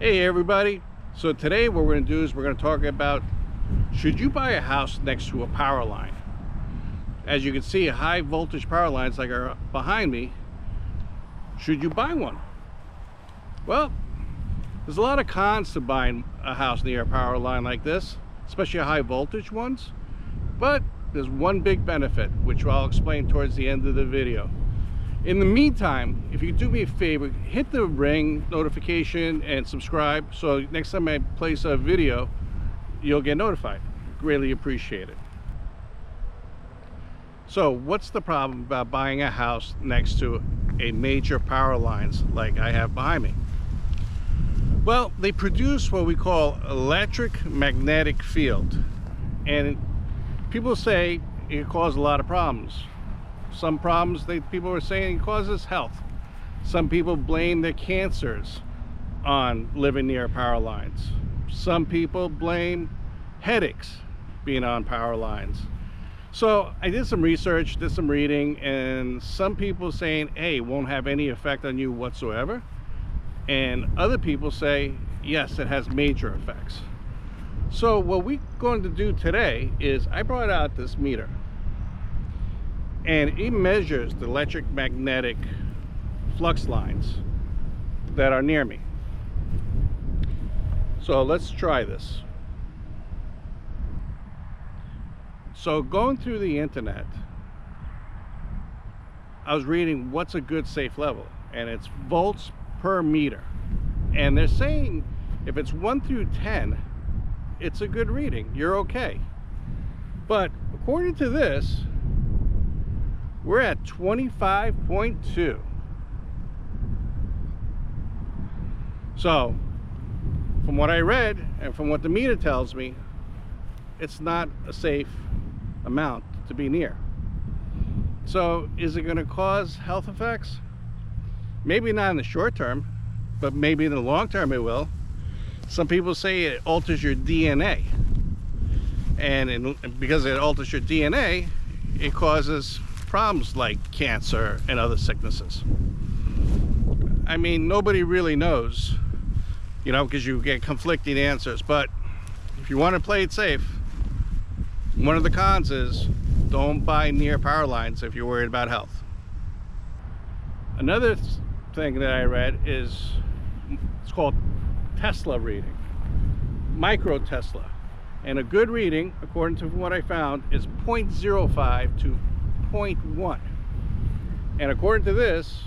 Hey everybody, so today what we're going to do is we're going to talk about, should you buy a house next to a power line? As you can see, high voltage power lines like are behind me. Should you buy one? Well, there's a lot of cons to buying a house near a power line like this, especially high voltage ones, but there's one big benefit which I'll explain towards the end of the video. In the meantime, if you do me a favor, hit the ring notification and subscribe so next time I place a video, you'll get notified. Greatly appreciate it. So what's the problem about buying a house next to a major power lines like I have behind me? Well, they produce what we call electromagnetic field, and people say it causes a lot of problems. Some problems people are saying it causes health. Some people blame their cancers on living near power lines. Some people blame headaches being on power lines. So I did some research, did some reading, and some people saying, hey, it won't have any effect on you whatsoever. And other people say, yes, it has major effects. So what we're going to do today is I brought out this meter, and it measures the electromagnetic flux lines that are near me. So let's try this. So going through the internet, I was reading what's a good safe level, and it's volts per meter. And they're saying if it's 1 through 10, it's a good reading, you're okay. But according to this, we're at 25.2. So from what I read and from what the meter tells me, it's not a safe amount to be near. So is it going to cause health effects? Maybe not in the short term, but maybe in the long term it will. Some people say it alters your DNA, and because it alters your DNA, it causes problems like cancer and other sicknesses. I mean, nobody really knows, you know, because you get conflicting answers. But if you want to play it safe, one of the cons is don't buy near power lines if you're worried about health. Another thing that I read is, it's called Tesla reading, micro Tesla, and a good reading according to what I found is 0.05 to 0.1, and according to this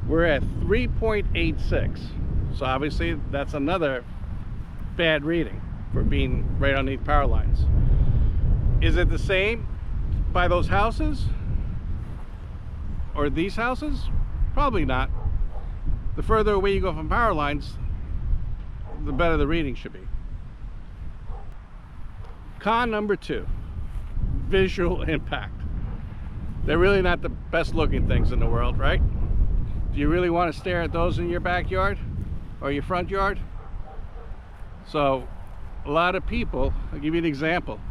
we're at 3.86. so obviously that's another bad reading for being right underneath power lines. Is it the same by those houses or these houses? Probably not. The further away you go from power lines, the better the reading should be. Con number 2, visual impact. They're really not the best looking things in the world, right? Do you really want to stare at those in your backyard or your front yard? So a lot of people, I'll give you an example.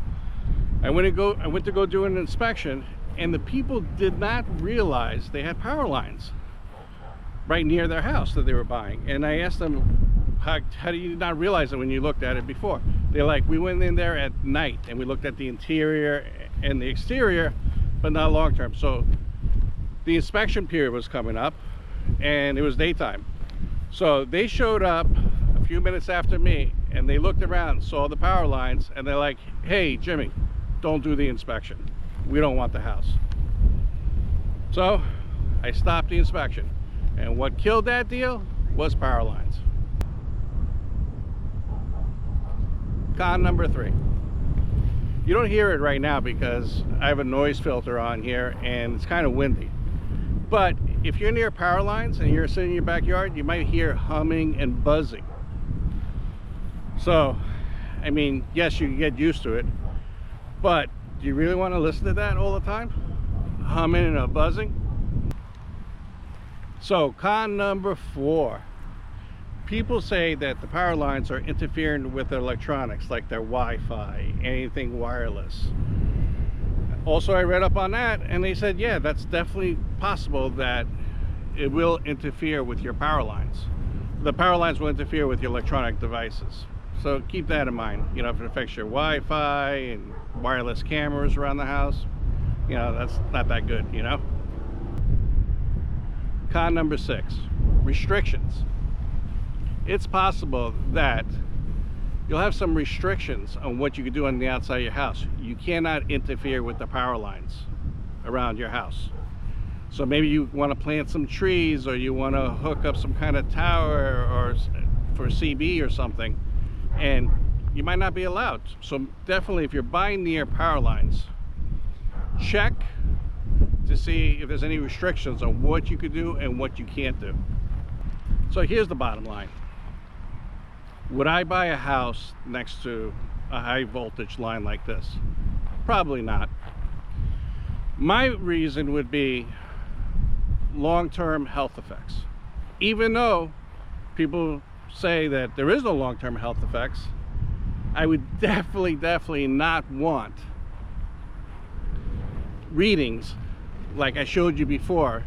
I went to go do an inspection, and the people did not realize they had power lines right near their house that they were buying. And I asked them, how do you not realize it when you looked at it before? They're like, we went in there at night and we looked at the interior and the exterior, but not long term. So the inspection period was coming up and it was daytime. So they showed up a few minutes after me, and they looked around, saw the power lines, and they're like, hey Jimmy, don't do the inspection, we don't want the house. So I stopped the inspection, and what killed that deal was power lines. Con number 3. You don't hear it right now because I have a noise filter on here and it's kind of windy. But if you're near power lines and you're sitting in your backyard, you might hear humming and buzzing. So, I mean, yes, you can get used to it, but do you really want to listen to that all the time? Humming and buzzing? So, con number 4. People say that the power lines are interfering with their electronics, like their Wi-Fi, anything wireless. Also, I read up on that, and they said, yeah, that's definitely possible that it will interfere with your power lines. the power lines will interfere with your electronic devices. So keep that in mind. You know, if it affects your Wi-Fi and wireless cameras around the house, you know, that's not that good, you know. Con number 6, restrictions. It's possible that you'll have some restrictions on what you can do on the outside of your house. You cannot interfere with the power lines around your house. So maybe you want to plant some trees, or you want to hook up some kind of tower or for CB or something, and you might not be allowed. So definitely, if you're buying near power lines, check to see if there's any restrictions on what you could do and what you can't do. So here's the bottom line. Would I buy a house next to a high voltage line like this? Probably not. My reason would be long-term health effects. Even though people say that there is no long-term health effects, I would definitely not want readings like I showed you before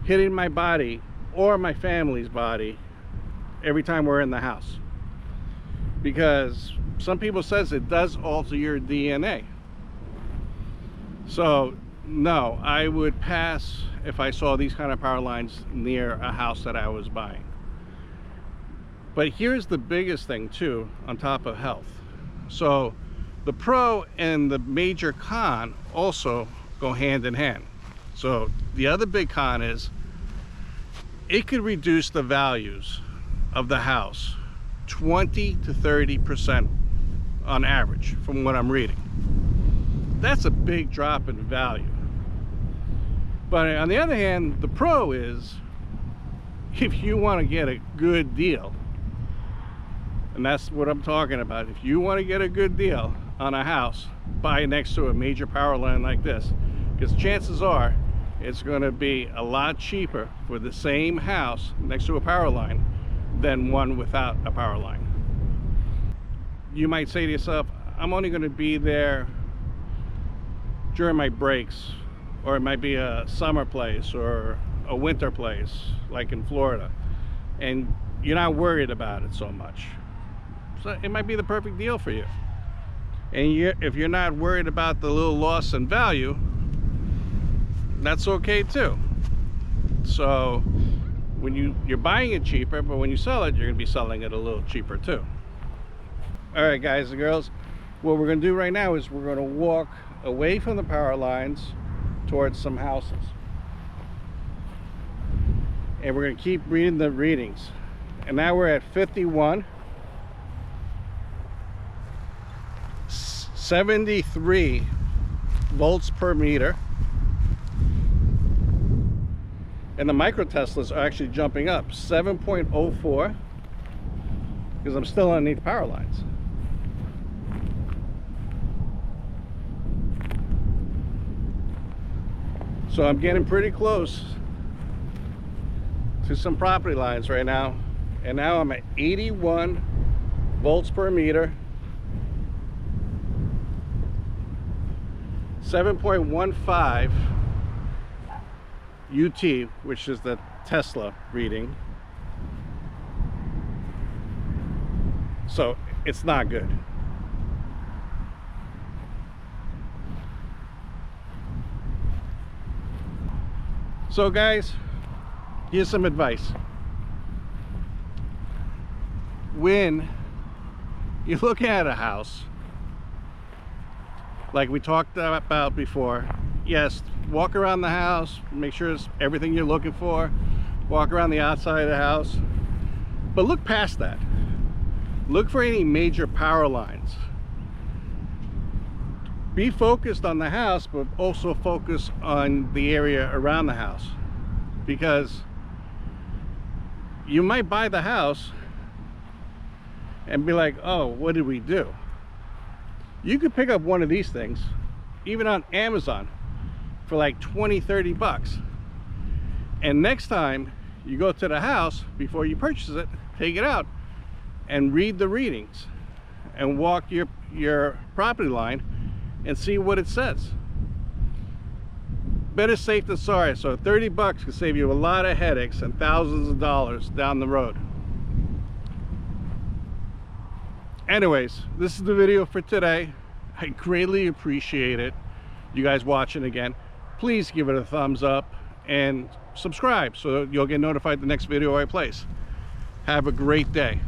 hitting my body or my family's body every time we're in the house, because some people says it does alter your DNA. So no, I would pass if I saw these kind of power lines near a house that I was buying. But here's the biggest thing too, on top of health. So the pro and the major con also go hand in hand. So the other big con is it could reduce the values of the house 20 to 30% on average, from what I'm reading. That's a big drop in value. But on the other hand, the pro is if you want to get a good deal, and that's what I'm talking about. If you want to get a good deal on a house, buy next to a major power line like this, because chances are it's going to be a lot cheaper for the same house next to a power line than one without a power line. You might say to yourself, I'm only going to be there during my breaks, or it might be a summer place or a winter place like in Florida, and you're not worried about it so much. So it might be the perfect deal for you. And if you're not worried about the little loss in value, that's okay too. So when you're buying it cheaper, but when you sell it, you're gonna be selling it a little cheaper too. All right, guys and girls, what we're gonna do right now is we're gonna walk away from the power lines towards some houses, and we're gonna keep reading the readings. And now we're at 51, 73 volts per meter, and the micro Teslas are actually jumping up 7.04, because I'm still underneath power lines. So I'm getting pretty close to some property lines right now, and now I'm at 81 volts per meter, 7.15 UT, which is the Tesla reading. So it's not good. So guys, here's some advice. When you're looking at a house, like we talked about before, yes, walk around the house, make sure it's everything you're looking for, walk around the outside of the house, but look past that. Look for any major power lines. Be focused on the house, but also focus on the area around the house, because you might buy the house and be like, oh, what did we do? You could pick up one of these things, even on Amazon, for like 20-30 bucks. And next time you go to the house, before you purchase it, take it out and read the readings and walk your property line and see what it says. Better safe than sorry. So 30 bucks can save you a lot of headaches and thousands of dollars down the road. Anyways, this is the video for today. I greatly appreciate it, you guys watching again. Please give it a thumbs up and subscribe so you'll get notified the next video I place. Have a great day.